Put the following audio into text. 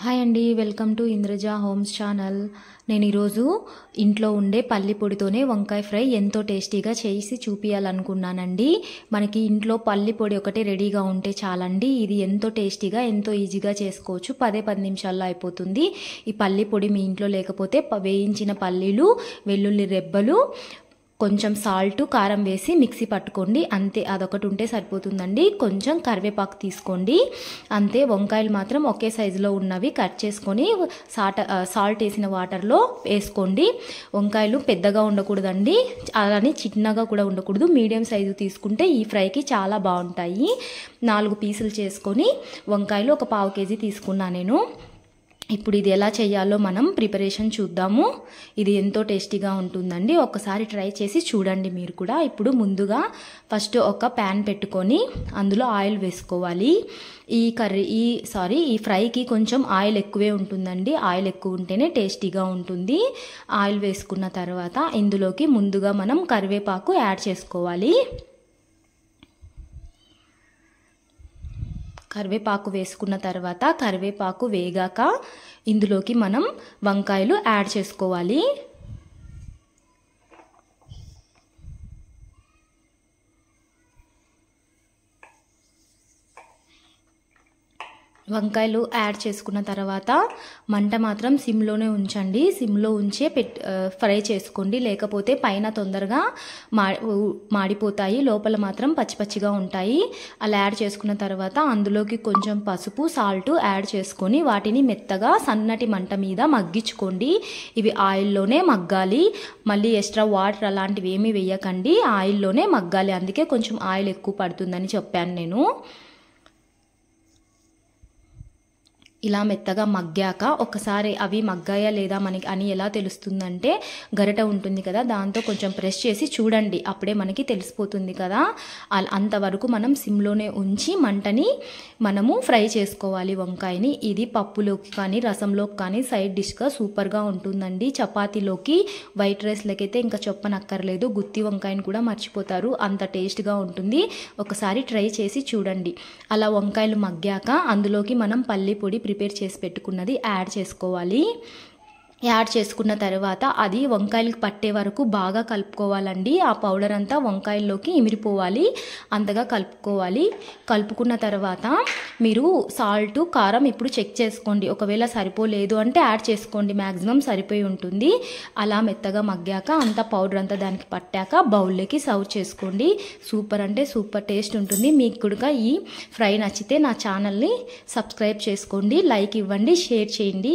Hi అండి, welcome to Indraja homes channel. నేను ఈరోజు ఇంట్లో ఉండే పల్లి పొడితోనే వంకాయ ఫ్రై ఎంతో టేస్టీగా చేసి చూపించాలనుకున్నానండి. మనకి ఇంట్లో పల్లి పొడి ఒకటే రెడీగా ఉంటే చాలండి. ఇది ఎంతో టేస్టీగా ఎంతో ఈజీగా చేసుకోవచ్చు. 10 నిమిషాల్లో అయిపోతుంది. ఈ పల్లి పొడి మీ ఇంట్లో లేకపోతే వేయించిన పల్లీలు, వెల్లుల్లి రెబ్బలు, కొంచెం సాల్ట్, కారం వేసి మిక్సీ పట్టుకోండి. అంతే, అదొకటి ఉంటే సరిపోతుందండి. కొంచెం కరివేపాకు తీసుకోండి. అంతే. వంకాయలు మాత్రం ఒకే సైజులో ఉన్నవి కట్ చేసుకొని సాల్ట్ వేసిన వాటర్లో వేసుకోండి. వంకాయలు పెద్దగా ఉండకూడదండి, అలానే చిన్నగా కూడా ఉండకూడదు. మీడియం సైజు తీసుకుంటే ఈ ఫ్రైకి చాలా బాగుంటాయి. 4 పీసులు చేసుకొని వంకాయలు ఒక 1/2 కేజీ తీసుకున్నా నేను. ఇప్పుడు ఇది ఎలా చేయాలో మనం ప్రిపరేషన్ చూద్దాము. ఇది ఎంతో టేస్టీగా ఉంటుందండి. ఒకసారి ట్రై చేసి చూడండి మీరు కూడా. ఇప్పుడు ముందుగా ఫస్ట్ ఒక ప్యాన్ పెట్టుకొని అందులో ఆయిల్ వేసుకోవాలి. ఈ ఫ్రైకి కొంచెం ఆయిల్ ఎక్కువే ఉంటుందండి. ఆయిల్ ఎక్కువ ఉంటేనే టేస్టీగా ఉంటుంది. ఆయిల్ వేసుకున్న తర్వాత ఇందులోకి ముందుగా మనం కరివేపాకు యాడ్ చేసుకోవాలి. కరివేపాకు వేసుకున్న తర్వాత కరివేపాకు వేగాక ఇందులోకి మనం వంకాయలు యాడ్ చేసుకోవాలి. వంకాయలు యాడ్ చేసుకున్న తర్వాత మంట మాత్రం సిమ్లోనే ఉంచండి. సిమ్లో ఉంచే ఫ్రై చేసుకోండి, లేకపోతే పైన తొందరగా మాడిపోతాయి, లోపల మాత్రం పచ్చిగా ఉంటాయి. అలా యాడ్ చేసుకున్న తర్వాత అందులోకి కొంచెం పసుపు, సాల్ట్ యాడ్ చేసుకొని వాటిని మెత్తగా సన్నటి మంట మీద మగ్గించుకోండి. ఇవి ఆయిల్లోనే మగ్గాలి. మళ్ళీ ఎక్స్ట్రా వాటర్ అలాంటివి ఏమీ వేయకండి, ఆయిల్లోనే మగ్గాలి. అందుకే కొంచెం ఆయిల్ ఎక్కువ పడుతుందని చెప్పాను నేను. ఇలా మెత్తగా మగ్గాక ఒకసారి అవి మగ్గాయా లేదా మనకి అని ఎలా తెలుస్తుందంటే, గరిట ఉంటుంది కదా, దాంతో కొంచెం ప్రెస్ చేసి చూడండి. అప్పుడే మనకి తెలిసిపోతుంది కదా. అంతవరకు మనం సిమ్లోనే ఉంచి మంటని మనము ఫ్రై చేసుకోవాలి వంకాయని. ఇది పప్పులోకి కానీ రసంలోకి కానీ సైడ్ డిష్గా సూపర్గా ఉంటుందండి. చపాతీలోకి, వైట్ రైస్లోకి అయితే ఇంకా చెప్పనక్కర్లేదు. గుత్తి వంకాయని కూడా మర్చిపోతారు, అంత టేస్ట్గా ఉంటుంది. ఒకసారి ట్రై చేసి చూడండి. అలా వంకాయలు మగ్గాక అందులోకి మనం పల్లి పొడి ప్రిపేర్ చేసి పెట్టుకున్నది యాడ్ చేసుకోవాలి. యాడ్ చేసుకున్న తర్వాత అది వంకాయలకు పట్టే వరకు బాగా కలుపుకోవాలండి. ఆ పౌడర్ అంతా వంకాయల్లోకి ఇమిరిపోవాలి, అంతగా కలుపుకోవాలి. కలుపుకున్న తర్వాత మీరు సాల్ట్, కారం ఇప్పుడు చెక్ చేసుకోండి. ఒకవేళ సరిపోలేదు అంటే యాడ్ చేసుకోండి, మ్యాక్సిమం సరిపోయి ఉంటుంది. అలా మెత్తగా మగ్గాక అంతా పౌడర్ అంతా దానికి పట్టాక బౌల్లోకి సర్వ్ చేసుకోండి. సూపర్ అంటే సూపర్ టేస్ట్ ఉంటుంది. మీకు కూడా ఈ ఫ్రై నచ్చితే నా ఛానల్ని సబ్స్క్రైబ్ చేసుకోండి, లైక్ ఇవ్వండి, షేర్ చేయండి.